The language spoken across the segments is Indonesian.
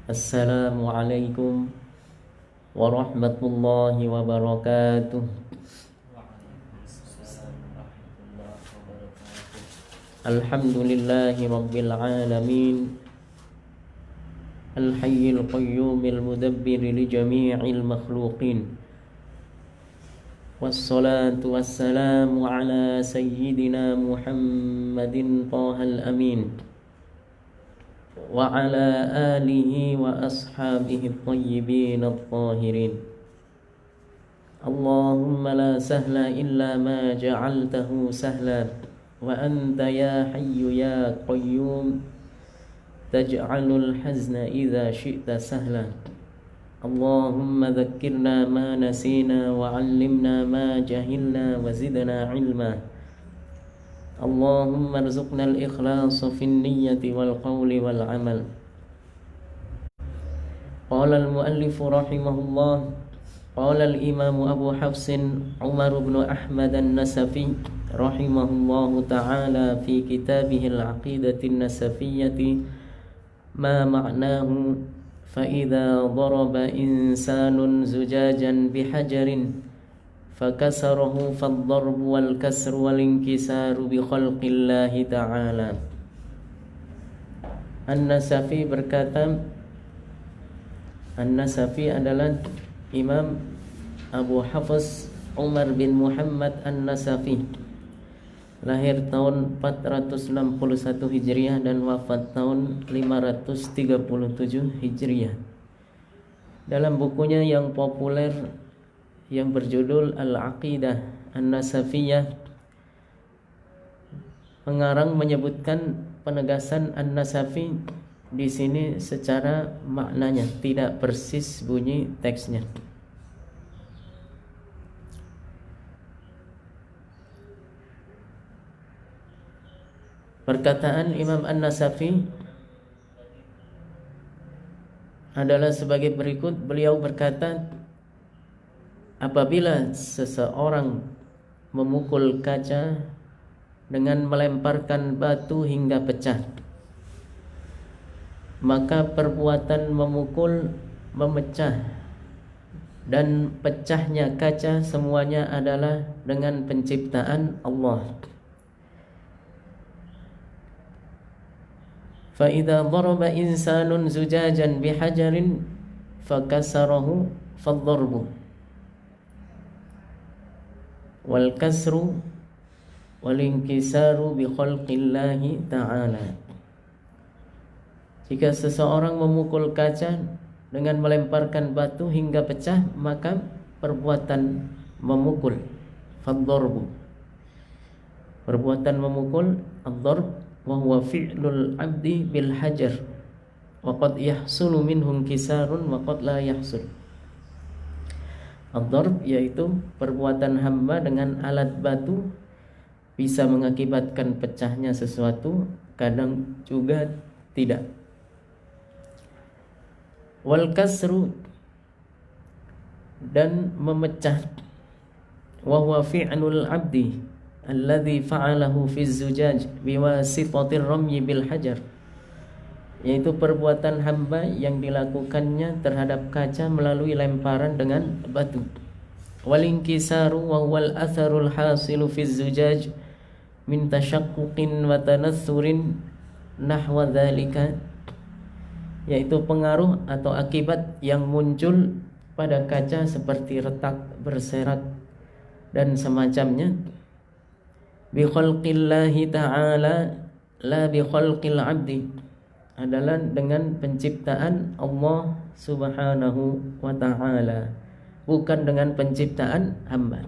Assalamualaikum warahmatullahi wabarakatuh. Alhamdulillahi rabbil alamin. Al-hayyil qayyumil mudabbir li jami'il makhluqin. Wassalatu wassalamu ala sayyidina Muhammadin Tahal Amin wa ala alihi wa ashabihi at-tayyibin at-tahirin. Allahumma la sahla illa ma ja'altahu sahla wa anta ya hayyu ya qayyum taj'alul hazna idza syi'ta sahla. Allahumma dhakkirna ma nasina wa 'allimna ma jahilna wa zidna 'ilma. Allahumma arzuqna al-ikhlasa fin niyyati wal qawli wal 'amal. Qala al-muallif rahimahullah, qala al-imam Abu Hafsin Umar bin Ahmad an-Nasafi rahimahullahu ta'ala fi kitabih al-'aqidati an-nasafiyyati ma ma'nahu fa idza daraba insanun zujajan bihajarin fakasarahu fad-darbu wal kasru wal inkisaru bi khalqillahi ta'ala. An-Nasafi berkata, An-Nasafi adalah Imam Abu Hafs Umar bin Muhammad An-Nasafi, lahir tahun 461 Hijriah dan wafat tahun 537 Hijriah. Dalam bukunya yang populer yang berjudul Al-Aqidah An-Nasafiyah, pengarang menyebutkan penegasan An-Nasafi di sini secara maknanya, tidak persis bunyi teksnya. Perkataan Imam An-Nasafi adalah sebagai berikut. Beliau berkata, apabila seseorang memukul kaca dengan melemparkan batu hingga pecah, maka perbuatan memukul, memecah, dan pecahnya kaca semuanya adalah dengan penciptaan Allah. Fa idza daraba insanun zujajan bihajarin fakasarahu fad-darbu wal kasru wal inkisaru bi khalqillahi ta'ala. Jika seseorang memukul kaca dengan melemparkan batu hingga pecah, maka perbuatan memukul, fad-darbu, perbuatan memukul, ad-darb, wa huwa fi'lul 'abdi bil hajar wa qad yahsulu minhu inkisarun wa qad la yahsul. Ad-darb yaitu perbuatan hamba dengan alat batu, bisa mengakibatkan pecahnya sesuatu, kadang juga tidak. Wal kasru, dan memecah, wa huwa fi'lul 'abdi alladhi fa'alahu fi zujaj biwasitatir ramyi bil hajar, yaitu perbuatan hamba yang dilakukannya terhadap kaca melalui lemparan dengan batu. Wal inkisaru wa huwal atharul hasilu fi zujaj min tashaqquqin wa tanathurin nahwa dzalika, yaitu pengaruh atau akibat yang muncul pada kaca seperti retak, berserak, dan semacamnya. Bi khalqillahi ta'ala la bi khalqil 'abdi, adalah dengan penciptaan Allah Subhanahu wa ta'ala, bukan dengan penciptaan hamba.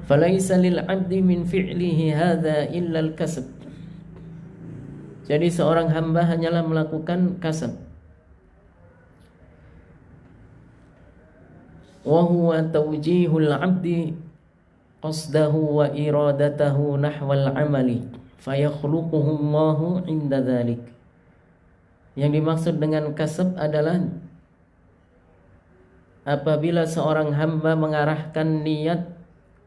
Falaisa lil 'abdi min fi'lihi hadza illa al-kasb, jadi seorang hamba hanyalah melakukan kasab. Wa huwa tawjihul 'abdi qasdahu wa iradatahu nahwal amali fayakhluquhu Allahu 'inda dzalik. Yang dimaksud dengan kasab adalah apabila seorang hamba mengarahkan niat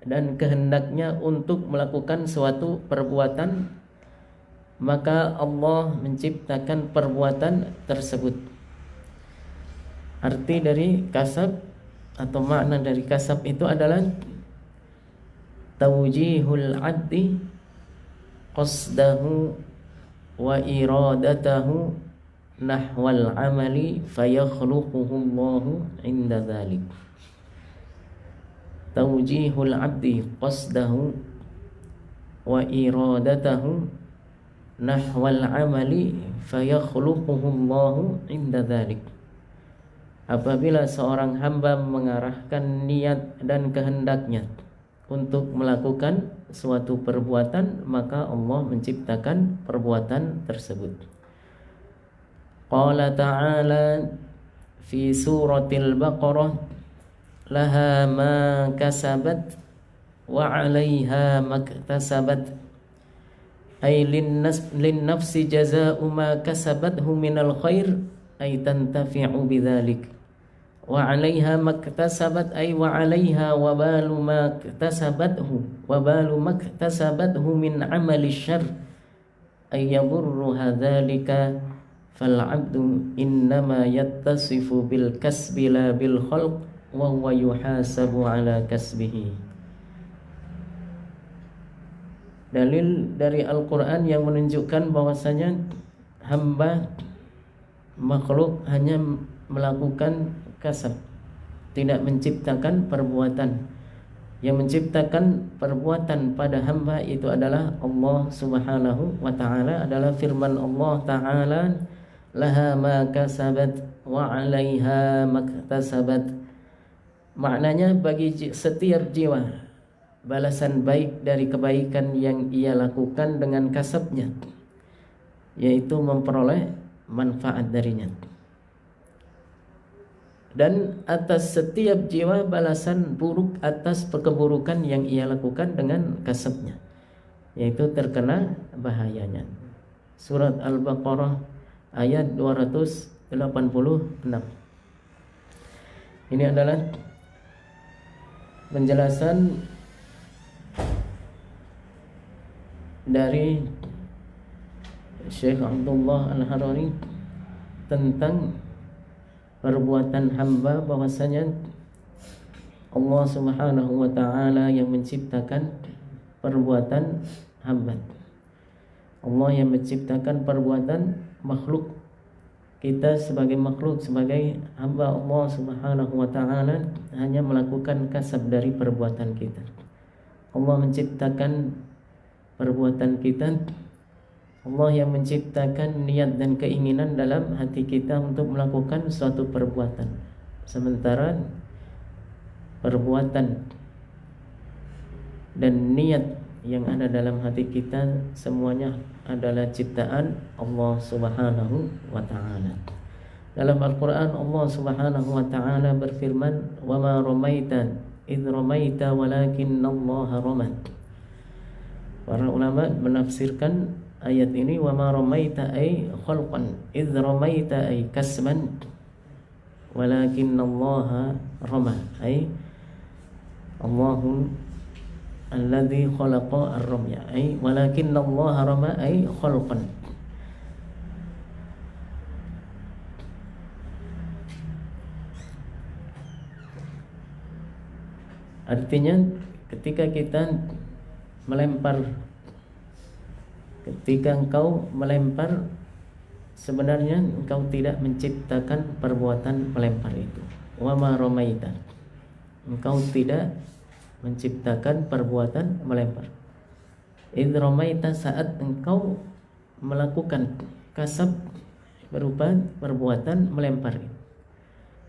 dan kehendaknya untuk melakukan suatu perbuatan maka Allah menciptakan perbuatan tersebut. Arti dari kasab atau makna dari kasab itu adalah tawjihul abdi qasdahu wa iradatahu nahwal amali fayakhluquhu Allahu inda dzalik. Tawjihul abdi qasdahu wa iradatahu nahwal amali fayakhluquhu Allahu inda dzalik. Apabila seorang hamba mengarahkan niat dan kehendaknya untuk melakukan suatu perbuatan, maka Allah menciptakan perbuatan tersebut. Qala ta'ala fi suratil Baqarah, laha ma kasabat wa 'alaiha maktasabat, ay lin nafsi jazaa'u ma kasabathu minal khair ay tantafi'u bidzalik. Wa 'alaiha maktasabat ay wa 'alaiha wabalu maktasabathu min 'amali syarr ay yadurruha dzalika fal 'abdu innama yattasifu bil kasbi la bil khalq wa huwa yuhasabu 'ala kasbihi. Dalil dari Al-Qur'an yang menunjukkan bahwasanya hamba makhluk hanya melakukan kasab, tidak menciptakan perbuatan. Yang menciptakan perbuatan pada hamba itu adalah Allah Subhanahu wa ta'ala. Adalah firman Allah ta'ala, laha ma kasabat wa 'alaiha maktasabat. Maknanya bagi setiap jiwa balasan baik dari kebaikan yang ia lakukan dengan kasabnya, yaitu memperoleh manfaat darinya. Dan atas setiap jiwa balasan buruk atas keburukan yang ia lakukan dengan kasabnya, yaitu terkena bahayanya. Surat Al-Baqarah ayat 286. Ini adalah penjelasan dari Syekh Abdullah Al-Harari tentang perbuatan hamba, bahwasanya Allah Subhanahu wa ta'ala yang menciptakan perbuatan hamba. Allah yang menciptakan perbuatan makhluk. Kita sebagai makhluk, sebagai hamba Allah Subhanahu wa ta'ala hanya melakukan kasab dari perbuatan kita. Allah menciptakan perbuatan kita. Allah yang menciptakan niat dan keinginan dalam hati kita untuk melakukan suatu perbuatan. Sementara perbuatan dan niat yang ada dalam hati kita semuanya adalah ciptaan Allah Subhanahu wa ta'ala. Dalam Al-Quran Allah Subhanahu wa ta'ala berfirman, wa ma ramaita idh ramaita walakinna Allah ramat. Para ulama menafsirkan ayat ini, wa ma ramaita ay khalqan idh ramaita ay kasban walakinna Allah rama, ay Allahu alladhi khalaqa ar-ramya, ay walakinna Allah rama ay khalqan. Artinya ketika kita melempar, ketika engkau melempar, sebenarnya engkau tidak menciptakan perbuatan melempar itu. Wa ma ramaita, engkau tidak menciptakan perbuatan melempar. Idh ramaita, saat engkau melakukan kasab berupa perbuatan melempar.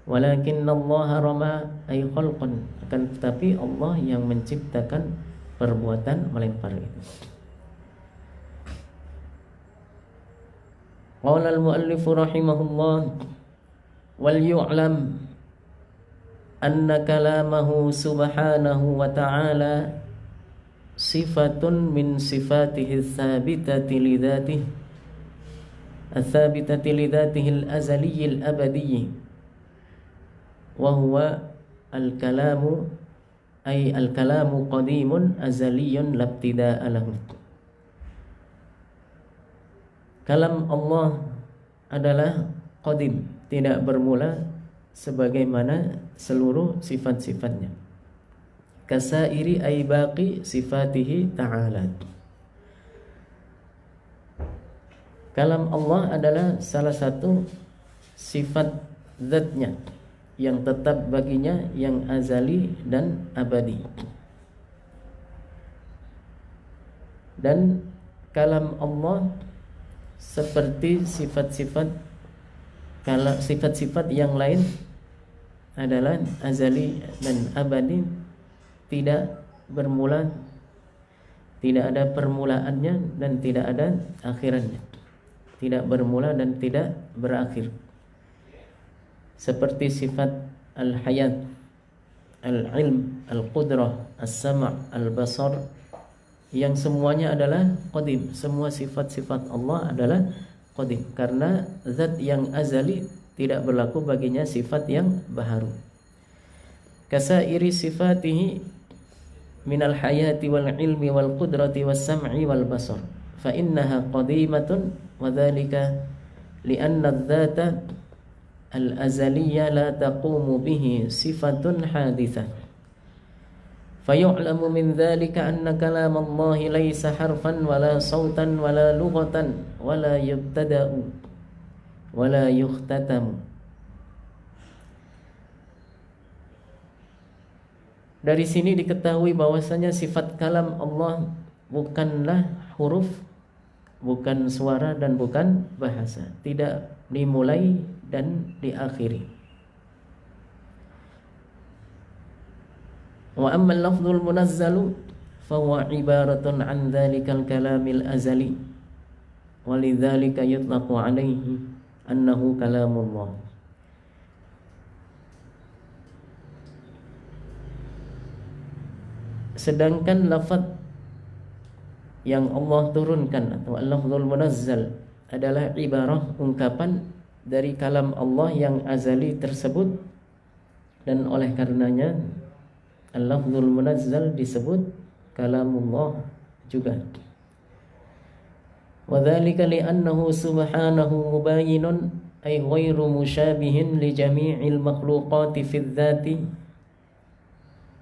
Walakinna Allah rama ay khalqan, akan tetapi Allah yang menciptakan perbuatan melempar itu. Qala al-muallif rahimahullah, wal yu'lam anna kalamahu subhanahu wa ta'ala sifatun min sifatihi tsabitati li dzatihi ats-tsabitati li dzatihi al-azali al-abadi, wa huwa al-kalamu ay al-kalamu qadimun azaliyun labtida'a lahu. Kalam Allah adalah qadim, tidak bermula sebagaimana seluruh sifat-sifatnya. Kasairi ay baqi sifatihi ta'ala. Kalam Allah adalah salah satu sifat zatnya yang tetap baginya, yang azali dan abadi. Dan kalam Allah seperti sifat-sifat yang lain adalah azali dan abadi, tidak bermula, tidak ada permulaannya dan tidak ada akhirannya, tidak bermula dan tidak berakhir. Seperti sifat al-hayat, al-ilm, al-qudrah, as-sama', al-basar, yang semuanya adalah qadim. Semua sifat-sifat Allah adalah qadim, karena zat yang azali tidak berlaku baginya sifat yang baharu. Kasairi sifatihi minal hayati wal ilmi wal qudrati was sam'i wal basar fa innaha qadimatun wa dhalika li'anna adh-dhata al-azaliyya la taqumu bihi sifatun hadithah. فيعلم من ذلك أن كلام الله ليس حرفا ولا صوتا ولا لغة ولا يبتدأ ولا يختتم. Dari sini diketahui bahwasanya sifat kalam Allah bukanlah huruf, bukan suara dan bukan bahasa, tidak dimulai dan diakhiri. Wa amma al-lafzul munazzalu fa huwa ibaratun an dhalikal kalamil azali wa lidzalika yutlaqu alaihi annahu kalamullah. Sedangkan lafaz yang Allah turunkan atau al-lafzul munazzal adalah ibarah, ungkapan dari kalam Allah yang azali tersebut, dan oleh karenanya al-lafzul munazzal disebut kalamullah juga. Wa dzalika li'annahu subhanahu mubayyinun ay ghairu musyabihin li jami'il makhluqati fi dzati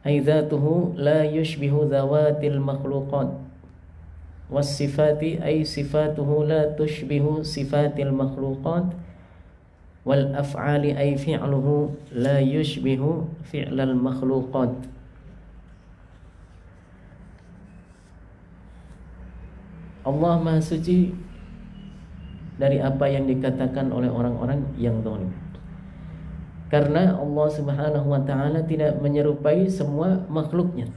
ay dzatuhu la yushbihu dzawatil makhluqat was sifati ay sifatuhu la tushbihu sifatil makhluqat wal af'ali ay fi'luhu la yushbihu fi'lal makhluqat. Allah Maha Suci dari apa yang dikatakan oleh orang-orang yang zalim. Karena Allah Subhanahu wa taala tidak menyerupai semua makhluknya,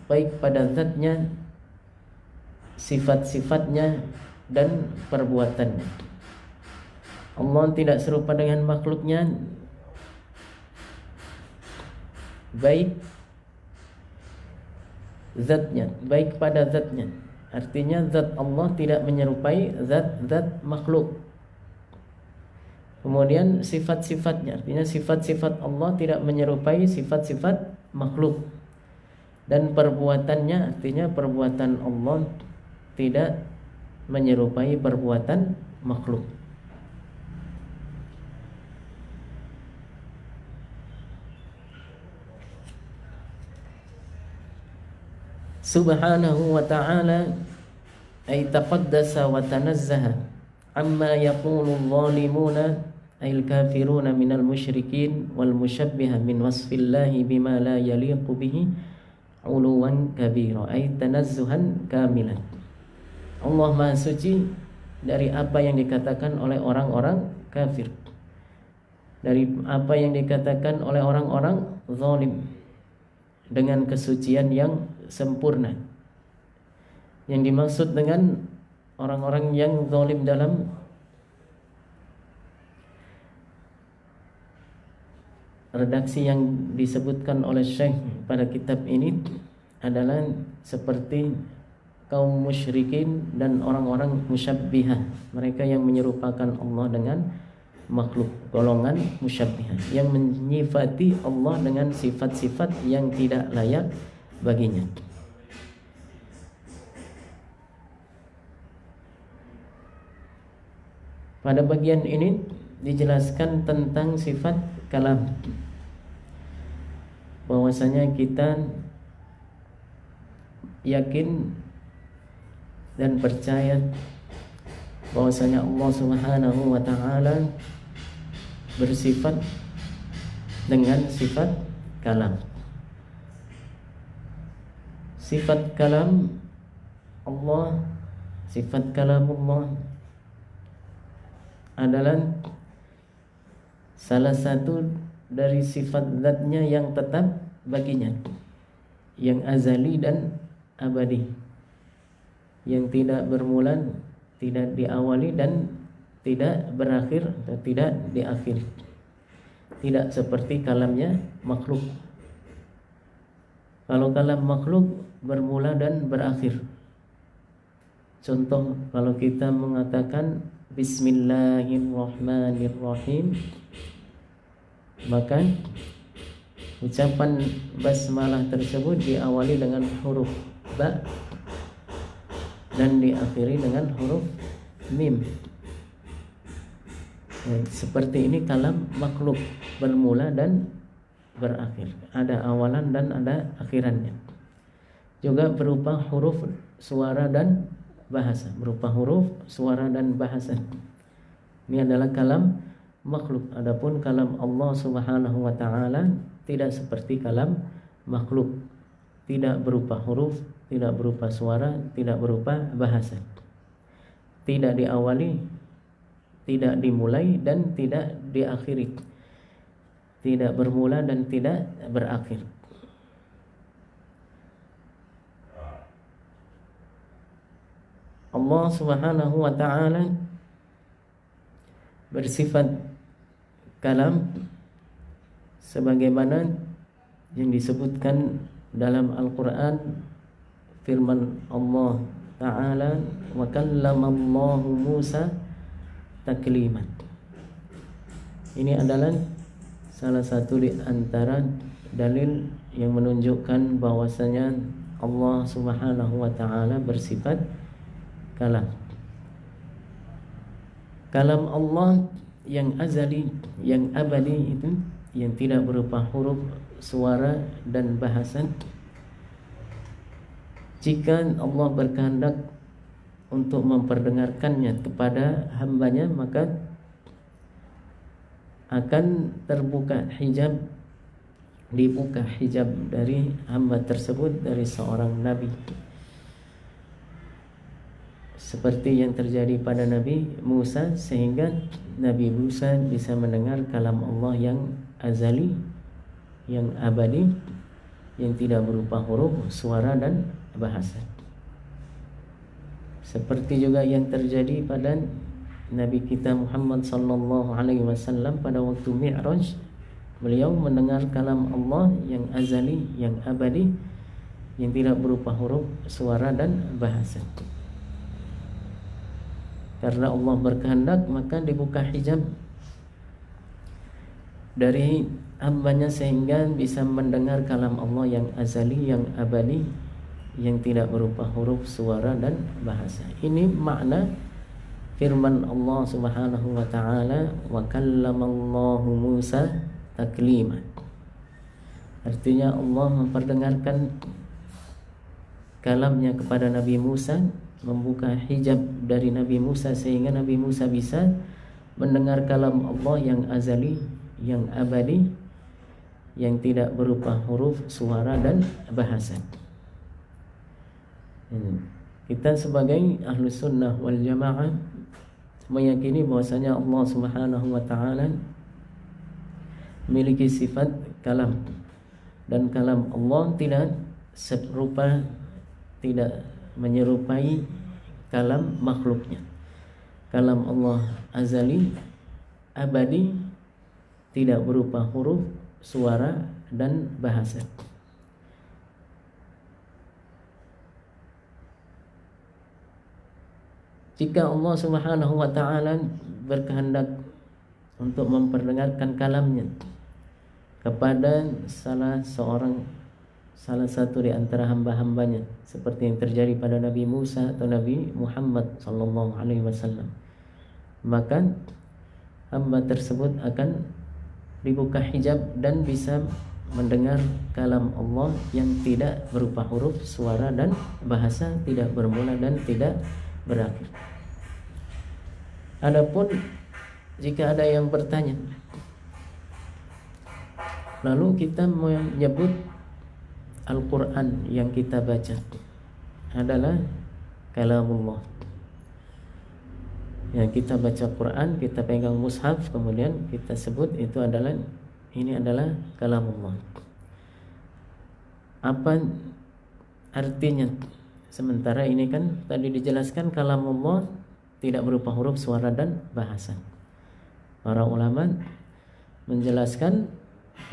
baik pada zatnya, sifat-sifatnya dan perbuatannya. Allah tidak serupa dengan makhluknya, baik zatnya, baik pada zatnya. Artinya zat Allah tidak menyerupai zat-zat makhluk. Kemudian sifat-sifatnya, artinya sifat-sifat Allah tidak menyerupai sifat-sifat makhluk. Dan perbuatannya, artinya perbuatan Allah tidak menyerupai perbuatan makhluk. Subhanahu wa ta'ala ay taqaddasa wa tanazzaha amma yaqulu adh-dhalimuna ay al-kafiruna minal musyrikin wal mushabbiha min wasfillahi bima la yaliqu bihi uluwan kabira ay tanazzuhan kamilan. Allah Maha Suci dari apa yang dikatakan oleh orang-orang kafir, dari apa yang dikatakan oleh orang-orang zalim, dengan kesucian yang sempurna. Yang dimaksud dengan orang-orang yang zalim dalam redaksi yang disebutkan oleh Syekh pada kitab ini adalah seperti kaum musyrikin dan orang-orang musyabbihah, mereka yang menyerupakan Allah dengan makhluk, golongan musyabbihah yang menyifati Allah dengan sifat-sifat yang tidak layak baginya. Pada bagian ini dijelaskan tentang sifat kalam, bahwasanya kita yakin dan percaya bahwasanya Allah Subhanahu wa taala bersifat dengan sifat kalam. Sifat kalam Allah, sifat kalamullah adalah salah satu dari sifat zatnya yang tetap baginya, yang azali dan abadi, yang tidak bermula, tidak diawali dan tidak berakhir atau tidak diakhiri. Tidak seperti kalamnya makhluk. Kalau kalam makhluk bermula dan berakhir. Contoh, kalau kita mengatakan Bismillahirrahmanirrahim, maka ucapan basmalah tersebut diawali dengan huruf ba dan diakhiri dengan huruf mim. Seperti ini kalam makhluk, bermula dan berakhir, ada awalan dan ada akhirannya. Juga berupa huruf, suara dan bahasa, berupa huruf, suara dan bahasa. Ini adalah kalam makhluk. Adapun kalam Allah Subhanahu wa taala tidak seperti kalam makhluk, tidak berupa huruf, tidak berupa suara, tidak berupa bahasa, tidak diawali, tidak dimulai dan tidak diakhiri, tidak bermula dan tidak berakhir. Allah Subhanahu wa taala bersifat kalam sebagaimana yang disebutkan dalam Al-Qur'an, firman Allah taala, wa kallamallahu Musa takliman. Ini adalah salah satu di antara dalil yang menunjukkan bahwasanya Allah Subhanahu wa taala bersifat kalam. Kalam Allah yang azali, yang abadi itu, yang tidak berupa huruf, suara dan bahasa, jika Allah berkehendak untuk memperdengarkannya kepada hambanya, maka akan terbuka hijab, dibuka hijab dari hamba tersebut, dari seorang nabi, seperti yang terjadi pada Nabi Musa, sehingga Nabi Musa bisa mendengar kalam Allah yang azali, yang abadi, yang tidak berupa huruf, suara dan bahasa. Seperti juga yang terjadi pada Nabi kita Muhammad sallallahu alaihi wasallam pada waktu Mi'raj, beliau mendengar kalam Allah yang azali, yang abadi, yang tidak berupa huruf, suara dan bahasa. Karena Allah berkehendak, maka dibuka hijab dari hambanya sehingga bisa mendengar kalam Allah yang azali, yang abadi, yang tidak berupa huruf, suara dan bahasa. Ini makna firman Allah Subhanahu wa taala, wa kallamallahu Musa taklima. Artinya Allah memperdengarkan kalamnya kepada Nabi Musa, membuka hijab dari Nabi Musa sehingga Nabi Musa bisa mendengar kalam Allah yang azali, yang abadi, yang tidak berupa huruf, suara dan bahasa. Kita sebagai ahlu sunnah wal jamaah meyakini bahwasanya Allah Subhanahu wa taala memiliki sifat kalam, dan kalam Allah tidak serupa, tidak menyerupai kalam makhluknya. Kalam Allah azali, abadi, tidak berupa huruf, suara dan bahasa. Jika Allah Subhanahu wa taala berkehendak untuk memperdengarkan kalamnya kepada salah satu di antara hamba-hambanya, seperti yang terjadi pada Nabi Musa atau Nabi Muhammad sallallahu alaihi wasallam, maka hamba tersebut akan dibuka hijab dan bisa mendengar kalam Allah yang tidak berupa huruf, suara dan bahasa, tidak bermula dan tidak berakhir. Adapun jika ada yang bertanya, lalu kita menyebut Al-Quran yang kita baca adalah kalamullah. Yang kita baca Quran, kita pegang mushaf, kemudian kita sebut ini adalah kalamullah. Apa artinya? Sementara ini kan tadi dijelaskan kalamullah tidak berupa huruf, suara dan bahasa. Para ulama menjelaskan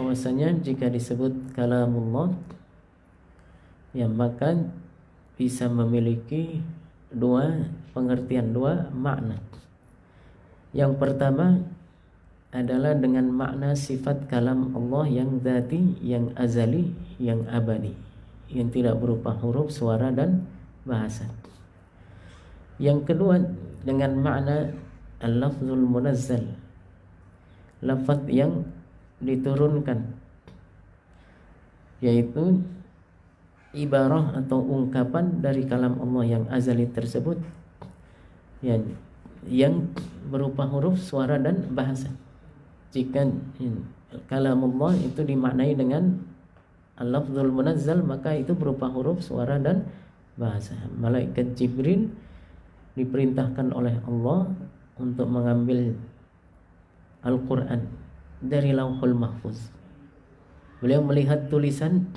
bahwasanya jika disebut kalamullah, ya maka bisa memiliki dua pengertian, dua makna. Yang pertama adalah dengan makna sifat kalam Allah yang dzati, yang azali, yang abadi, yang tidak berupa huruf, suara dan bahasa. Yang kedua dengan makna al-lafzul munazzal, lafaz yang diturunkan, yaitu ibarah atau ungkapan dari kalam Allah yang azali tersebut, yang berupa huruf, suara dan bahasa. Jika kalam Allah itu dimaknai dengan al-lafzul munazzal, maka itu berupa huruf, suara dan bahasa. Malaikat Jibril diperintahkan oleh Allah untuk mengambil Al-Quran dari Lauhul Mahfuz. Beliau melihat tulisan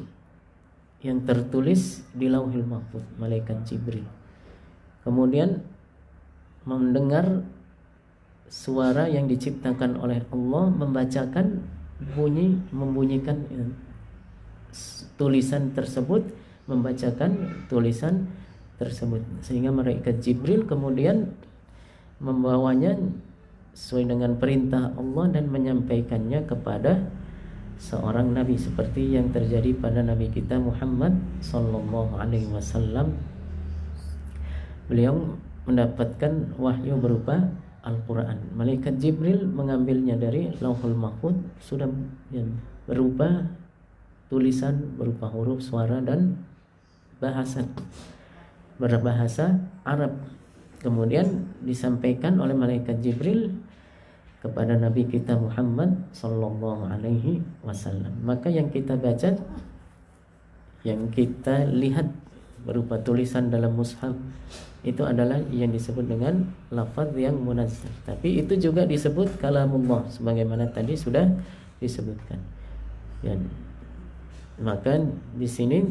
yang tertulis di Lauhul Mahfuz, malaikat Jibril. Kemudian mendengar suara yang diciptakan oleh Allah membunyikan tulisan tersebut, membacakan tulisan tersebut, sehingga malaikat Jibril kemudian membawanya sesuai dengan perintah Allah dan menyampaikannya kepada seorang nabi, seperti yang terjadi pada nabi kita Muhammad sallallahu alaihi wasallam. Beliau mendapatkan wahyu berupa Al-Quran. Malaikat Jibril mengambilnya dari Lauhul Mahfuz, sudah berupa tulisan, berupa huruf, suara dan bahasa, berbahasa Arab. Kemudian disampaikan oleh malaikat Jibril kepada Nabi kita Muhammad sallallahu alaihi wasallam. Maka yang kita baca, yang kita lihat berupa tulisan dalam mushaf, itu adalah yang disebut dengan lafaz yang munazzal. Tapi itu juga disebut kalamullah sebagaimana tadi sudah disebutkan. Maka di sini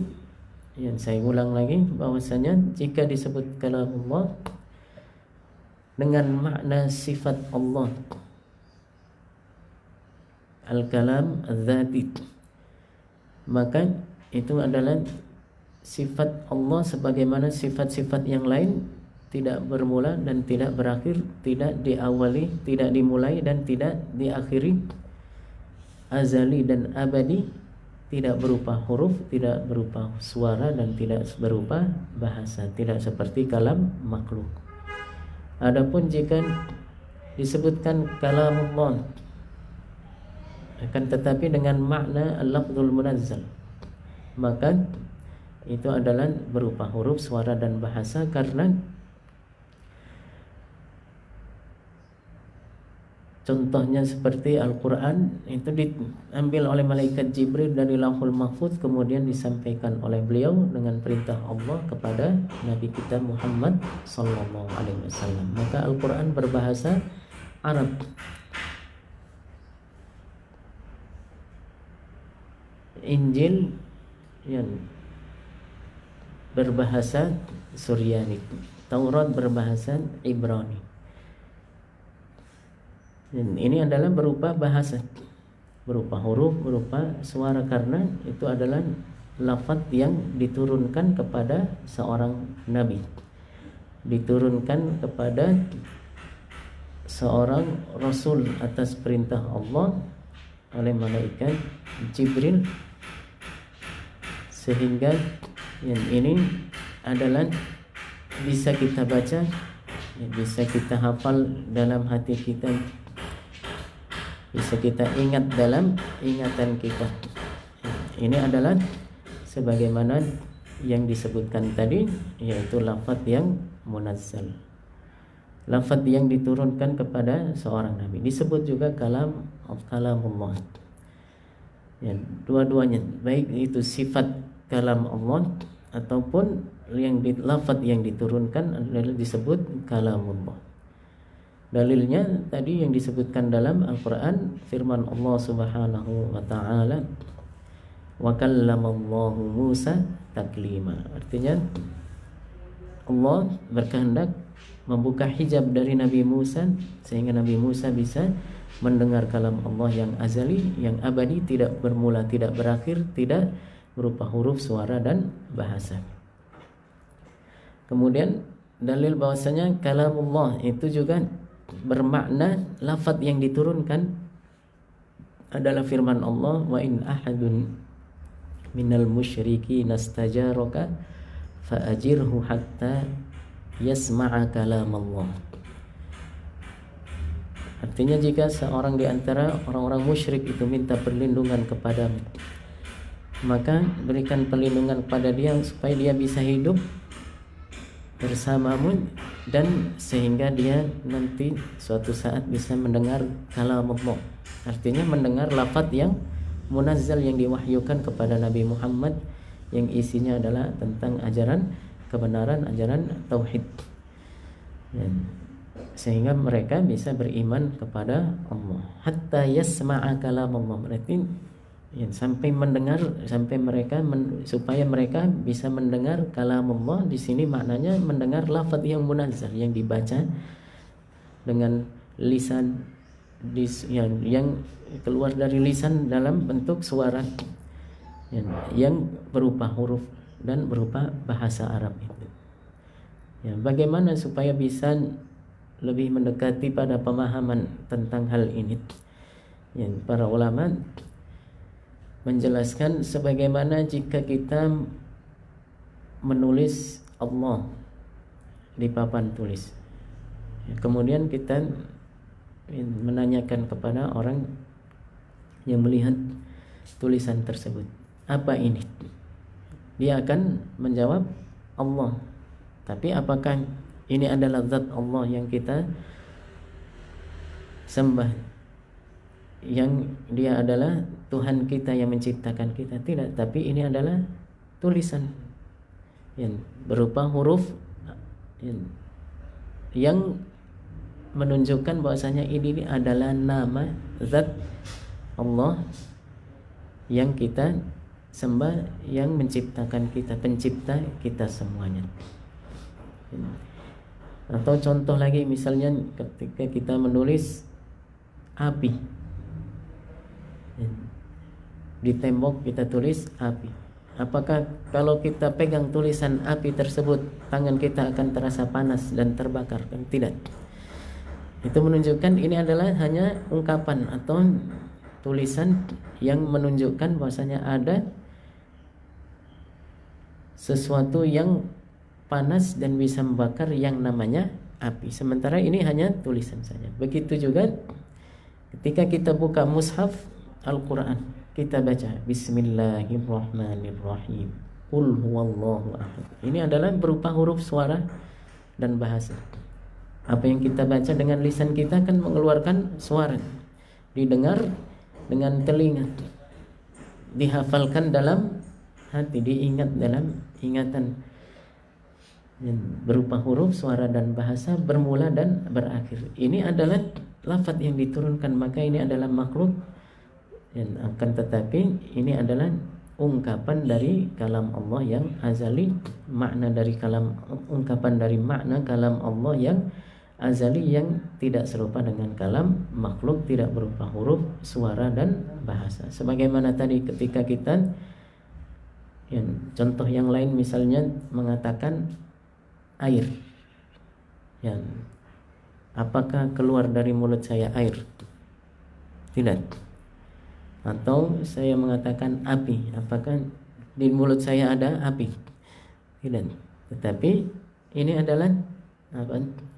yang saya ulang lagi bahwasanya jika disebut kalamullah dengan makna sifat Allah, al-kalam al-dzati, maka itu adalah sifat Allah sebagaimana sifat-sifat yang lain, tidak bermula dan tidak berakhir, tidak diawali, tidak dimulai dan tidak diakhiri, azali dan abadi, tidak berupa huruf, tidak berupa suara dan tidak berupa bahasa, tidak seperti kalam makhluk. Adapun jika disebutkan kalamullah akan tetapi dengan makna al-lafzul munazzal, maka itu adalah berupa huruf, suara dan bahasa, karena contohnya seperti Al-Quran itu diambil oleh malaikat Jibril dari Lauhul Mahfuz, kemudian disampaikan oleh beliau dengan perintah Allah kepada Nabi kita Muhammad sallallahu alaihi wasallam. Maka Al-Quran berbahasa Arab. Injil yang berbahasa Suryani, Taurat berbahasa Ibrani. Dan ini adalah berupa bahasa, berupa huruf, berupa suara, karena itu adalah lafaz yang diturunkan kepada seorang nabi, diturunkan kepada seorang rasul atas perintah Allah oleh malaikat Jibril, sehingga yang ini adalah bisa kita baca bisa kita hafal dalam hati kita, bisa kita ingat dalam ingatan kita. Ini adalah sebagaimana yang disebutkan tadi, yaitu lafaz yang munazzal, lafaz yang diturunkan kepada seorang nabi. Disebut juga kalamullah. Ya, dua-duanya, baik itu sifat kalam Allah ataupun lafaz yang diturunkan adalah disebut kalamullah. Dalilnya tadi yang disebutkan dalam Al-Quran, firman Allah Subhanahu wa ta'ala, wa kallamallahu Musa taklima. Artinya Allah berkehendak membuka hijab dari Nabi Musa sehingga Nabi Musa bisa mendengar kalam Allah yang azali, yang abadi, tidak bermula, tidak berakhir, tidak berupa huruf, suara, dan bahasa. Kemudian dalil bahwasanya kalamullah itu juga bermakna lafaz yang diturunkan adalah firman Allah, wa in ahadun minal musyriki nastajaraka fa'ajirhu hatta yasma'a kalam Allah. Artinya jika seorang di antara orang-orang musyrik itu minta perlindungan kepadamu, maka berikan perlindungan kepada dia supaya dia bisa hidup bersamamu dan sehingga dia nanti suatu saat bisa mendengar kalam Allah. Artinya mendengar lafaz yang munazzal yang diwahyukan kepada Nabi Muhammad yang isinya adalah tentang ajaran kebenaran, ajaran tauhid. Dan sehingga mereka bisa beriman kepada Allah. Hatta yasma'a kalam Allah. Berarti ya, sampai mendengar, sampai mereka supaya mereka bisa mendengar kalam Allah. Di sini maknanya mendengar lafaz yang munazzal yang dibaca dengan lisan yang keluar dari lisan dalam bentuk suara yang berupa huruf dan berupa bahasa Arab itu. Ya, bagaimana supaya bisa lebih mendekati pada pemahaman tentang hal ini? Ya, para ulama menjelaskan sebagaimana jika kita menulis Allah di papan tulis, ya, kemudian kita menanyakan kepada orang yang melihat tulisan tersebut, apa ini? Dia akan menjawab Allah. Tapi apakah ini adalah zat Allah yang kita sembah, yang dia adalah Tuhan kita yang menciptakan kita? Tidak, tapi ini adalah tulisan yang berupa huruf yang menunjukkan bahwasanya ini adalah nama zat Allah yang kita sembah, yang menciptakan kita, pencipta kita semuanya. Atau contoh lagi, misalnya ketika kita menulis api di tembok, kita tulis api. Apakah kalau kita pegang tulisan api tersebut, tangan kita akan terasa panas dan terbakar? Kan tidak. Itu menunjukkan ini adalah hanya ungkapan atau tulisan yang menunjukkan bahwasanya ada sesuatu yang panas dan bisa membakar yang namanya api. Sementara ini hanya tulisan saja. Begitu juga ketika kita buka mushaf Al-Quran, kita baca Bismillahirrahmanirrahim, Qul huwallahu ahad. Ini adalah berupa huruf, suara, dan bahasa. Apa yang kita baca dengan lisan kita akan mengeluarkan suara, didengar dengan telinga, dihafalkan dalam hati, diingat dalam ingatan, berupa huruf, suara, dan bahasa, bermula dan berakhir. Ini adalah lafaz yang diturunkan, maka ini adalah makhluk. Dan akan tetapi ini adalah ungkapan dari kalam Allah yang azali, makna dari kalam, ungkapan dari makna kalam Allah yang azali, yang tidak serupa dengan kalam makhluk, tidak berupa huruf, suara, dan bahasa. Sebagaimana tadi ketika kita contoh yang lain, misalnya mengatakan air, apakah keluar dari mulut saya air? Tidak. Atau saya mengatakan api, apakah di mulut saya ada api? Tidak. Tetapi ini adalah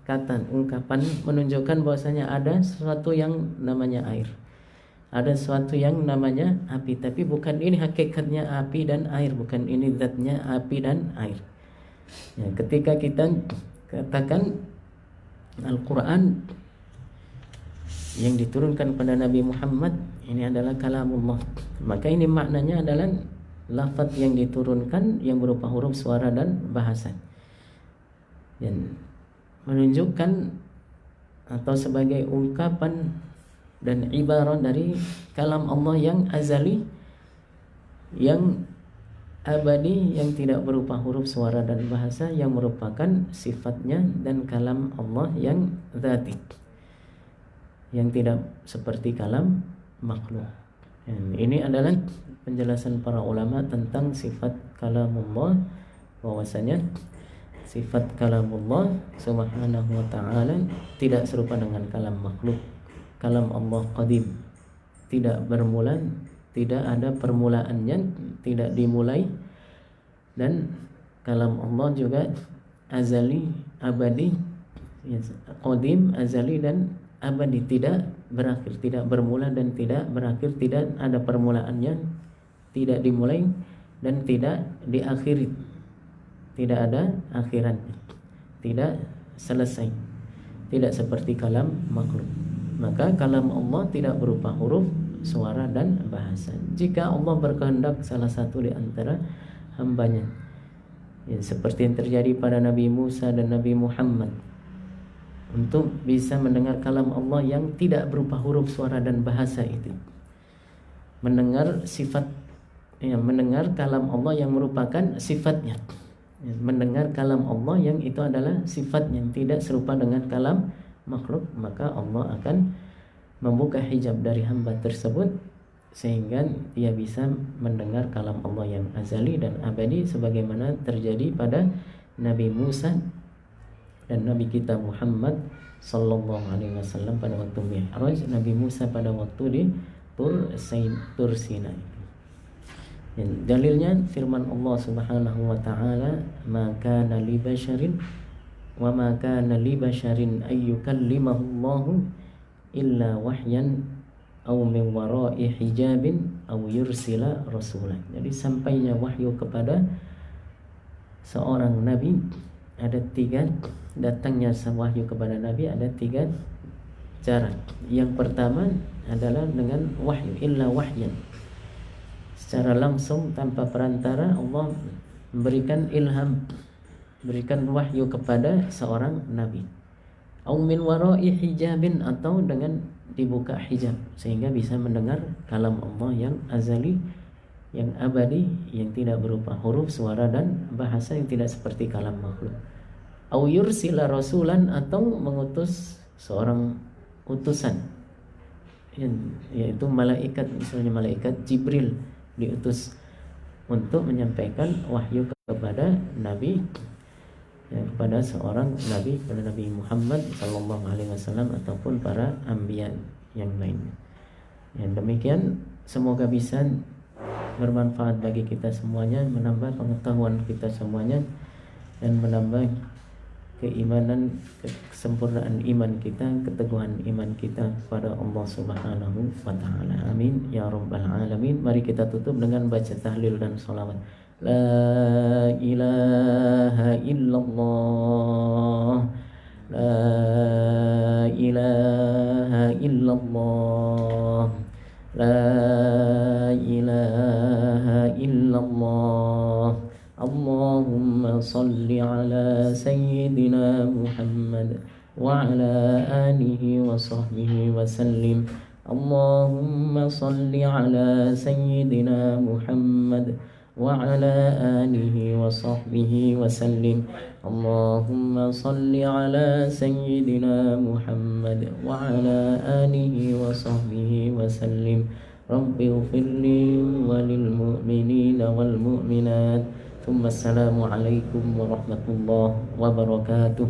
kata ungkapan menunjukkan bahwasanya ada sesuatu yang namanya air. Ada sesuatu yang namanya api, tapi bukan ini hakikatnya api dan air, bukan ini zatnya api dan air. Ya, ketika kita katakan Al-Quran yang diturunkan pada Nabi Muhammad ini adalah kalamullah, maka ini maknanya adalah lafaz yang diturunkan yang berupa huruf, suara dan bahasa, dan menunjukkan atau sebagai ungkapan dan ibarat dari kalam Allah yang azali, yang abadi, yang tidak berupa huruf, suara dan bahasa, yang merupakan sifatnya, dan kalam Allah yang dzati, yang tidak seperti kalam makhluk. Dan ini adalah penjelasan para ulama tentang sifat kalamullah, bahwasanya sifat kalamullah subhanahu wa ta'ala tidak serupa dengan kalam makhluk. Kalam Allah qadim, tidak bermula, tidak ada permulaannya, tidak dimulai, dan kalam Allah juga azali, abadi, qadim, azali dan abadi, tidak berakhir, tidak bermula dan tidak berakhir, tidak ada permulaannya, tidak dimulai dan tidak diakhiri, tidak ada akhirannya, tidak selesai, tidak seperti kalam makhluk. Maka kalam Allah tidak berupa huruf, suara dan bahasa. Jika Allah berkehendak salah satu di antara hambanya, ya, seperti yang terjadi pada Nabi Musa dan Nabi Muhammad, untuk bisa mendengar kalam Allah yang tidak berupa huruf, suara dan bahasa itu, mendengar sifat, ya, mendengar kalam Allah yang merupakan sifatnya, ya, mendengar kalam Allah yang itu adalah sifatnya, tidak serupa dengan kalam makhluk, maka Allah akan membuka hijab dari hamba tersebut sehingga dia bisa mendengar kalam Allah yang azali dan abadi, sebagaimana terjadi pada Nabi Musa dan Nabi kita Muhammad sallallahu alaihi wasallam pada waktu Mi'raj, Nabi Musa pada waktu di Tur Sinai. Dan dalilnya firman Allah Subhanahu wa taala, "Maka li basyarin wa ma kana li basyarin ayyukallimahu Allahu illa wahyan aw min wara'i hijabin aw yursila rasulan." Jadi sampainya wahyu kepada seorang nabi ada tiga, datangnya wahyu kepada nabi ada tiga cara. Yang pertama adalah dengan wahyu, illa wahyan, secara langsung tanpa perantara Allah memberikan ilham, berikan wahyu kepada seorang nabi. Au min wara'i hijabin, atau dengan dibuka hijab sehingga bisa mendengar kalam Allah yang azali, yang abadi, yang tidak berupa huruf, suara dan bahasa, yang tidak seperti kalam makhluk. Au yursila rasulan, atau mengutus seorang utusan, yaitu malaikat, misalnya malaikat Jibril diutus untuk menyampaikan wahyu kepada nabi, ya, kepada seorang nabi, kepada Nabi Muhammad sallallahu alaihi wasallam ataupun para anbiya yang lainnya. Yang demikian semoga bisa bermanfaat bagi kita semuanya, menambah pengetahuan kita semuanya, dan menambah keimanan, kesempurnaan iman kita, keteguhan iman kita kepada Allah Subhanahu wa taala. Amin ya rabbal alamin. Mari kita tutup dengan baca tahlil dan shalawat. La ilaha illallah, la ilaha illallah, la ilaha illallah. Allahumma salli ala sayyidina Muhammad wa ala alihi wa sahbihi wa sallim. Allahumma salli ala sayyidina Muhammad wa ala alihi wa sahbihi wa sallim. Allahumma salli ala sayyidina Muhammad wa ala alihi wa sahbihi wa sallim. Rabbi ighfirli wa lil mu'minina wal mu'minat. Assalamualaikum warahmatullahi wabarakatuh.